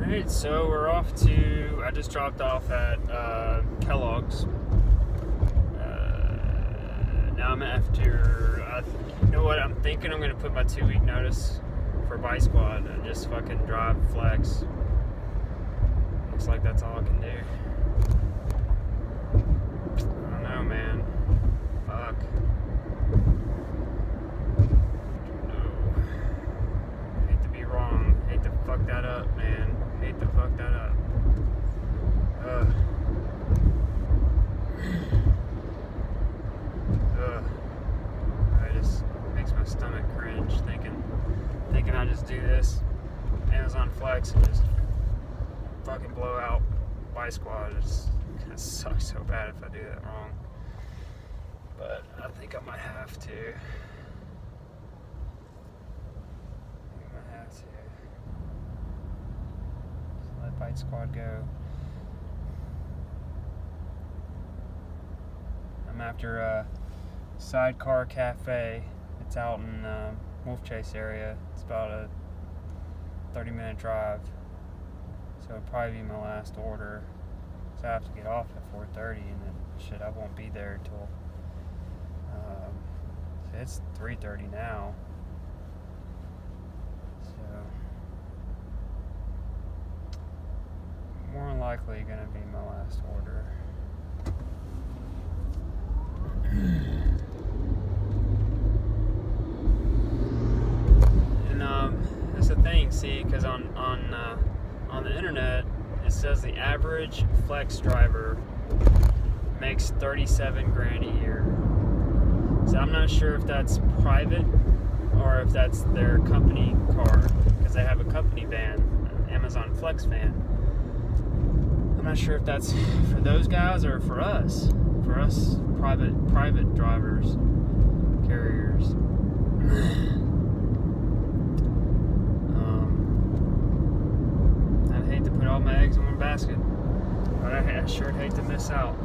Alright, so we're off to, I just dropped off at Kellogg's. Now I'm after, you know what, I'm thinking I'm going to put my 2-week notice for Bike Squad and just fucking drive flex. Looks like that's all I can do. I don't know, man. Fuck. No. Hate to be wrong. Hate to fuck that up, man. Hate to fuck that up. Ugh. It just makes my stomach cringe thinking I just do this Amazon Flex and just fucking blow out Bike Squad. It's gonna suck so bad if I do that wrong. But I think I might have to. Just let Bike Squad go. I'm after Sidecar Cafe. It's out in Wolf Chase area. It's about a 30-minute drive. So it'll probably be my last order. So I have to get off at 4:30 and then shit, I won't be there until it's 3:30 now. So more than likely gonna be my last order. And that's the thing, see, because on the internet it says the average flex driver makes 37 grand a year. So I'm not sure if that's private or if that's their company car, because they have a company van, an Amazon Flex van. I'm not sure if that's for those guys or for us private drivers, carriers. I'd hate to put all my eggs in one basket, but I sure hate to miss out.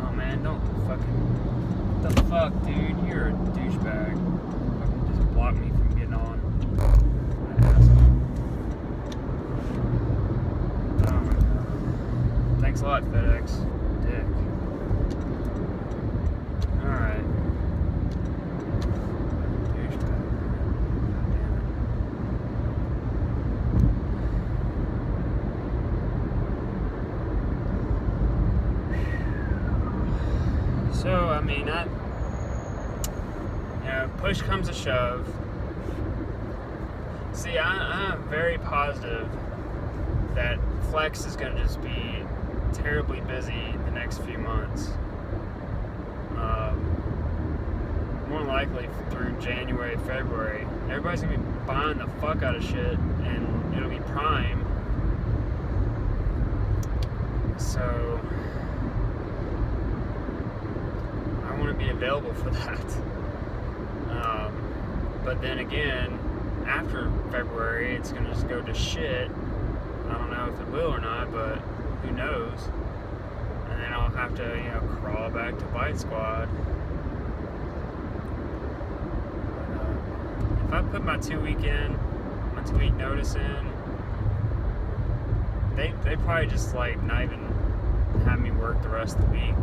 Oh man, don't fucking, what the fuck, dude? You're a douchebag. Fucking just block me from getting on. Oh my god. Thanks a lot, FedEx. Dick. Alright. Douchebag. So, I mean, push comes to shove. See, I'm very positive that Flex is going to just be terribly busy the next few months. More than likely through January, February. Everybody's going to be buying the fuck out of shit, and it'll be prime. So I want to be available for that. But then again, after February, it's going to just go to shit. I don't know if it will or not, but who knows? And then I'll have to, crawl back to Bike Squad. If I put my 2-week notice in, they probably just not even have me work the rest of the week.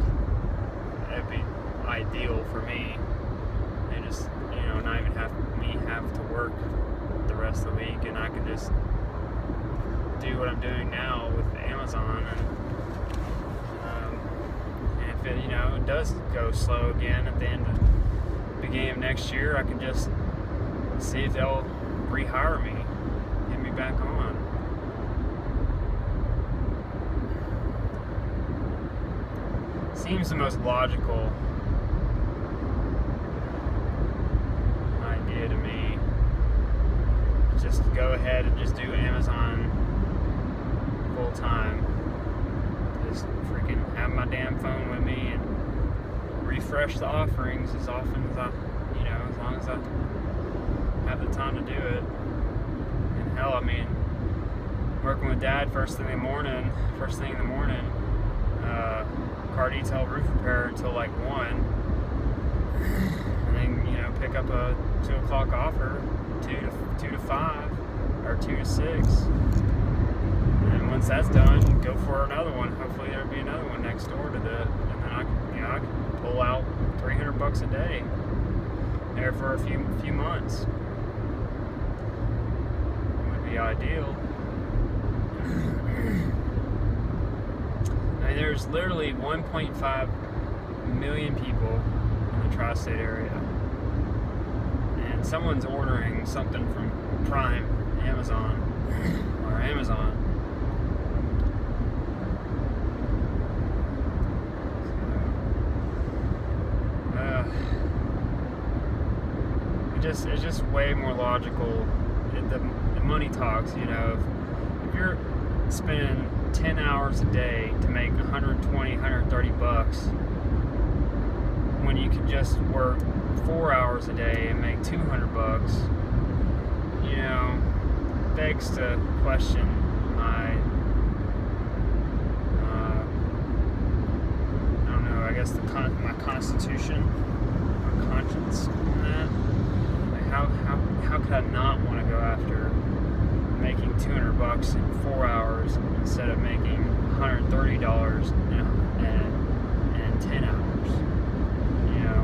That'd be ideal for me. They just, not even have to work the rest of the week, and I can just do what I'm doing now with Amazon. And if it, it does go slow again at the beginning of next year, I can just see if they'll rehire me, get me back on. Seems the most logical idea to me. Just go ahead and just do Amazon full time. Just freaking have my damn phone with me and refresh the offerings as often as I, as long as I have the time to do it. And hell, I mean, working with Dad first thing in the morning, car detail, roof repair until 1, and then pick up a 2 o'clock offer, 2 to 5 or 2 to 6. once that's done, go for another one. Hopefully there'll be another one next door to the, and then I can pull out $300 a day there for a few months. It would be ideal. I mean, there's literally 1.5 million people in the tri-state area, and someone's ordering something from Prime, Amazon. It's just way more logical. The money talks, you know. If you're spending 10 hours a day to make $120, $130, when you could just work 4 hours a day and make $200, you know, begs to question my, I don't know, I guess my constitution, my conscience in that. Like how could I not want to go after making $200 in 4 hours instead of making $130 in 10 hours? You know,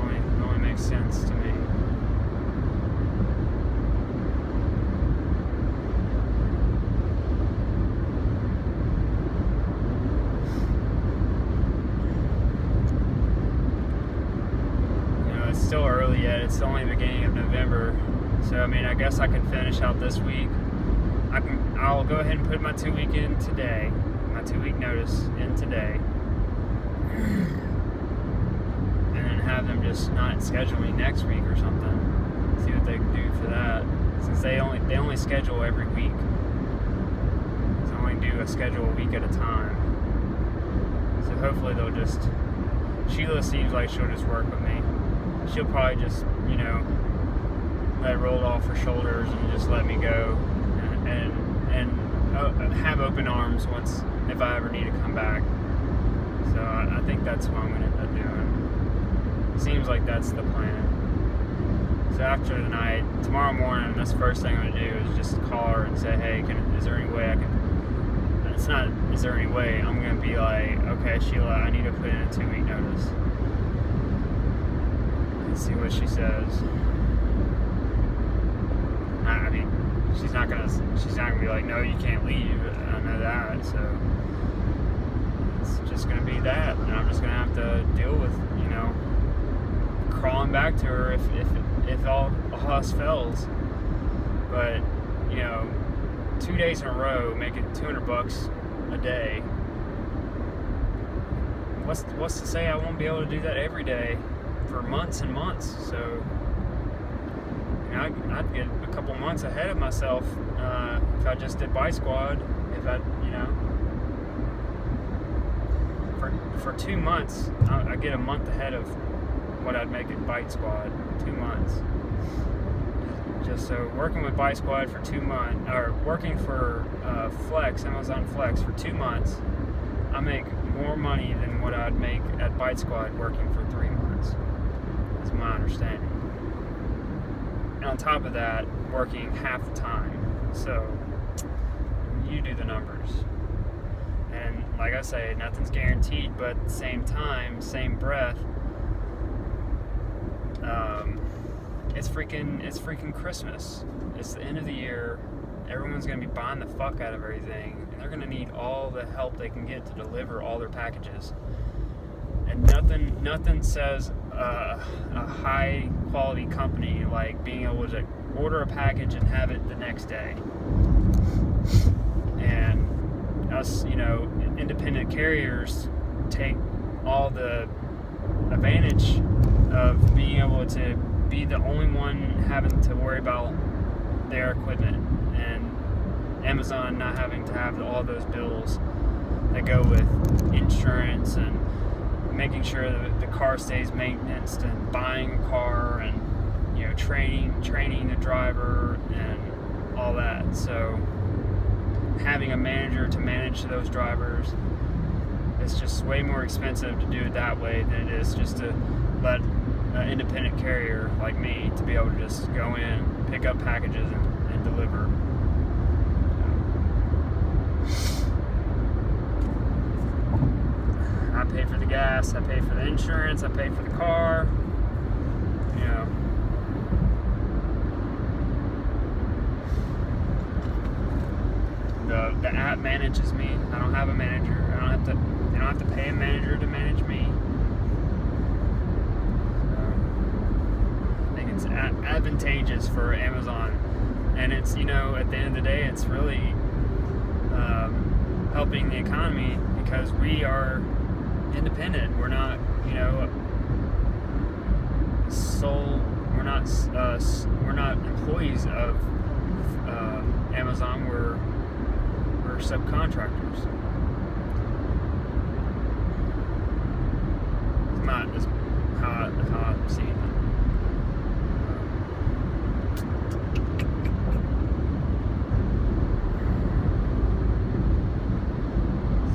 it only makes sense to me. Still early yet. It's only the beginning of November, so I mean, I guess I can finish out this week. I'll go ahead and put my 2 week in today, my 2 week notice in today, and then have them just not schedule me next week or something. See what they can do for that, since they only schedule every week. They only do a schedule a week at a time. So hopefully they'll just. Sheila seems like she'll just work with me. She'll probably just, you know, let it roll off her shoulders and just let me go and have open arms if I ever need to come back. So I think that's what I'm going to end up doing. Seems like that's the plan. So after tonight, tomorrow morning, that's the first thing I'm going to do is just call her and say, hey, is there any way I can... It's not, is there any way? I'm going to be like, okay, Sheila, I need to put in a 2 week notice. See what she says. I mean, she's not gonna be like, no, you can't leave. I know that, so it's just gonna be that, and I'm just gonna have to deal with, you know, crawling back to her if all else fails. But you know, 2 days in a row making $200 a day. What's to say I won't be able to do that every day for months and months? So you know, I'd get a couple months ahead of myself if I just did Bite Squad. If I, you know, for 2 months, I get a month ahead of what I'd make at Bite Squad. 2 months. Just so working with Bite Squad for 2 months, or working for Amazon Flex for 2 months, I make more money than what I'd make at Bite Squad working for 3 months. That's my understanding. And on top of that, working half the time. So you do the numbers. And like I say, nothing's guaranteed, but at the same time, same breath, it's freaking Christmas. It's the end of the year. Everyone's gonna be buying the fuck out of everything, and they're gonna need all the help they can get to deliver all their packages. And nothing says a high quality company like being able to order a package and have it the next day. And us, you know, independent carriers take all the advantage of being able to be the only one having to worry about their equipment, and Amazon not having to have all those bills that go with insurance and making sure that the car stays maintained, and buying a car, and you know, training the driver and all that. So having a manager to manage those drivers, it's just way more expensive to do it that way than it is just to let an independent carrier like me to be able to just go in, pick up packages, and deliver. gas, I pay for the insurance, I pay for the car. You know, the app manages me. I don't have a manager. They don't have to pay a manager to manage me. So I think it's advantageous for Amazon, and it's, you know, at the end of the day, it's really helping the economy because we are independent. We're not, you know, we're not employees of Amazon. We're subcontractors. It's not as how I'm seeing it.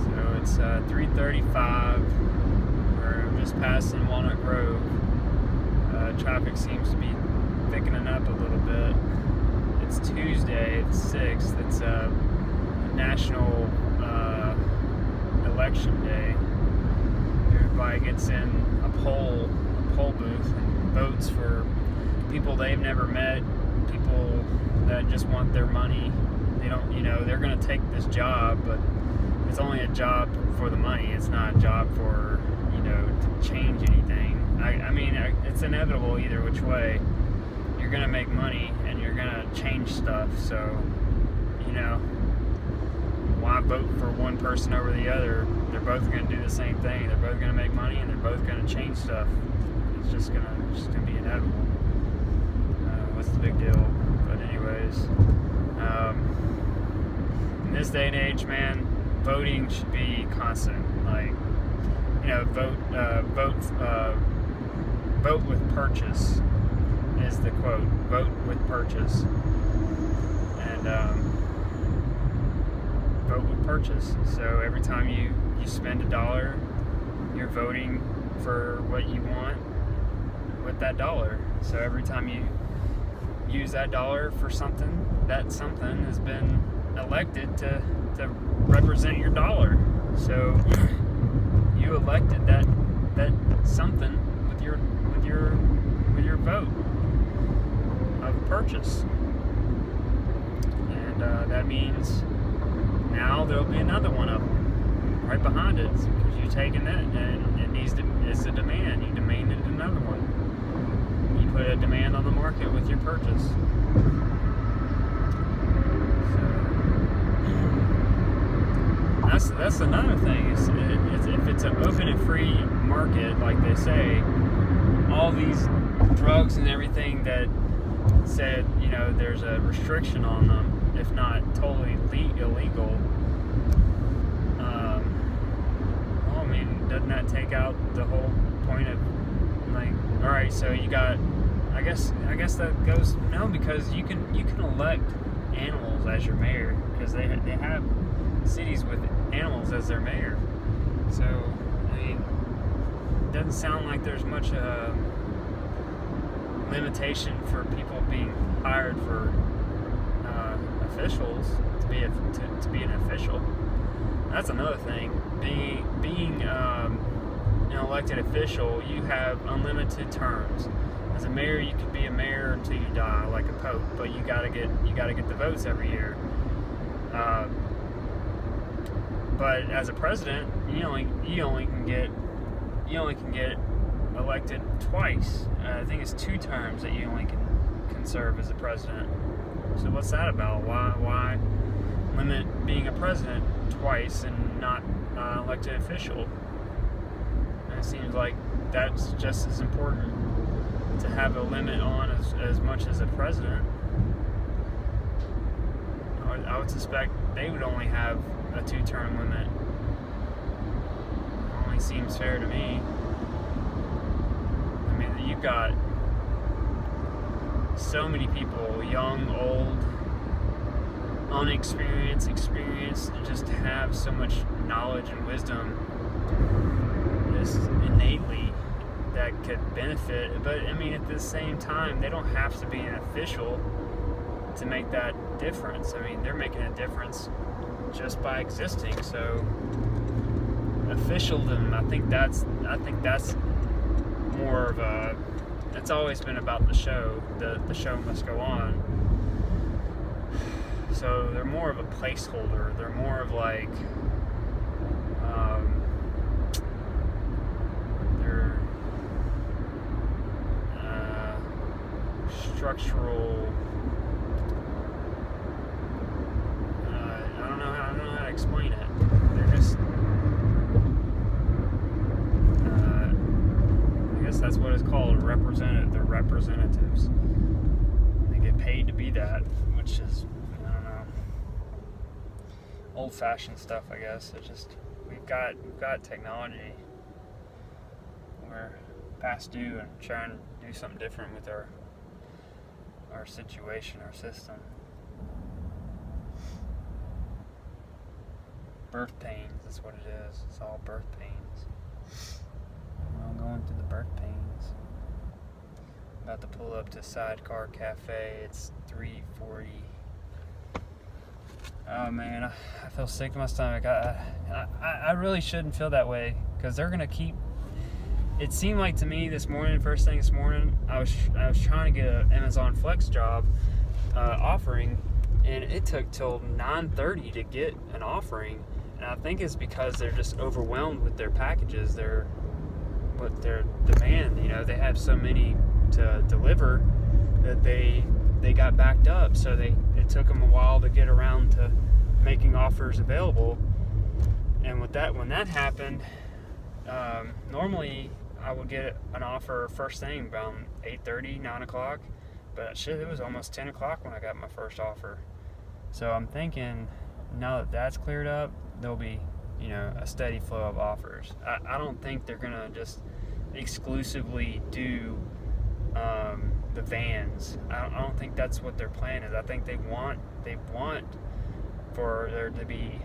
So it's 3:35. We're just passing Walnut Grove. Traffic seems to be thickening up a little bit. It's Tuesday, the 6th. It's National Election Day. Everybody gets in a poll booth and votes for people they've never met, people that just want their money. They don't, you know, they're going to take this job, but it's only a job for the money. It's not a job for, you know, to change anything. I mean, it's inevitable either which way. You're going to make money and you're going to change stuff. So, you know, why vote for one person over the other? They're both going to do the same thing. They're both going to make money and they're both going to change stuff. It's just going to be inevitable. What's the big deal? But anyways, in this day and age, man, voting should be constant. Like, you know, vote with purchase is the quote. Vote with purchase. And vote with purchase. So every time you spend $1, you're voting for what you want with that $1. So every time you use that $1 for something, that something has been elected to represent your $1. So you elected that something with your vote of purchase, and that means now there'll be another one of them right behind it because you've taken that and it's a demand. You demanded another one. You put a demand on the market with your purchase. So that's another thing. If it's an open and free market, like they say, all these drugs and everything that said, you know, there's a restriction on them, if not totally illegal. Well, I mean, doesn't that take out the whole point of, like, all right, so you got, I guess that goes, no, because you can elect animals as your mayor because they have cities with animals as their mayor. So, I mean, it doesn't sound like there's much limitation for people being hired for officials to be an official. That's another thing. Being an elected official, you have unlimited terms. As a mayor, you can be a mayor until you die, like a pope, but you gotta get the votes every year. But as a president, you only can get elected twice. I think it's 2 terms that you only can serve as a president. So what's that about? Why limit being a president twice and not elected official? And it seems like that's just as important to have a limit on as much as a president. I would suspect they would only have a 2-term limit. It only seems fair to me. I mean, you've got so many people, young, old, unexperienced, experienced, just have so much knowledge and wisdom just innately that could benefit. But I mean, at the same time, they don't have to be an official to make that difference. I mean, they're making a difference just by existing. So officialdom. I think that's more of a. It's always been about the show. The show must go on. So they're more of a placeholder. They're more of like. They're structural. I don't know how to explain it. They're just. I guess that's what it's called. Representative. They're representatives. They get paid to be that, which is, I don't know, old-fashioned stuff. I guess it's just we've got technology. We're past due and trying to do something different with our situation, our system. Birth pains, that's what it is. It's all birth pains. I'm going through the birth pains. About to pull up to Sidecar Cafe. It's 3:40. Oh man, I feel sick to my stomach. I really shouldn't feel that way, because they're gonna keep. It seemed like to me this morning, first thing this morning, I was trying to get an Amazon Flex job offering, and it took till 9:30 to get an offering. And I think it's because they're just overwhelmed with their packages, with their demand. You know, they have so many to deliver that they got backed up. So it took them a while to get around to making offers available. And when that happened, normally I would get an offer first thing around 8:30, 9 o'clock. But shit, it was almost 10 o'clock when I got my first offer. So I'm thinking, now that that's cleared up, there'll be, a steady flow of offers. I don't think they're gonna just exclusively do the vans. I don't think that's what their plan is. I think they want for there to be.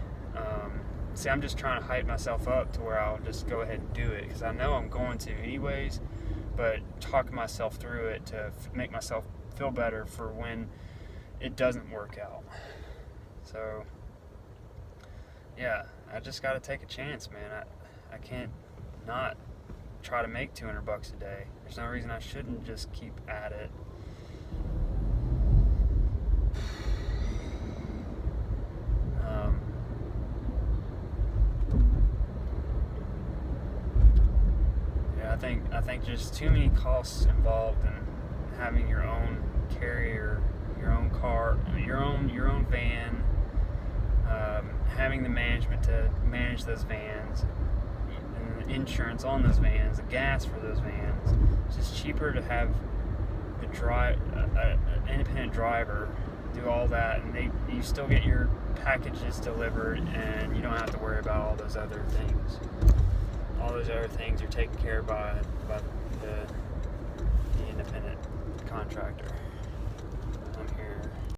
See, I'm just trying to hype myself up to where I'll just go ahead and do it, because I know I'm going to anyways. But talk myself through it to make myself feel better for when it doesn't work out. So yeah, I just got to take a chance, man. I can't not try to make $200 a day. There's no reason I shouldn't just keep at it. I think just too many costs involved in having your own carrier, your own car, your own van, having the management to manage those vans, and the insurance on those vans, the gas for those vans. It's just cheaper to have an independent driver do all that, and you still get your packages delivered, and you don't have to worry about all those other things. All those other things are taken care of by the independent contractor. I'm here.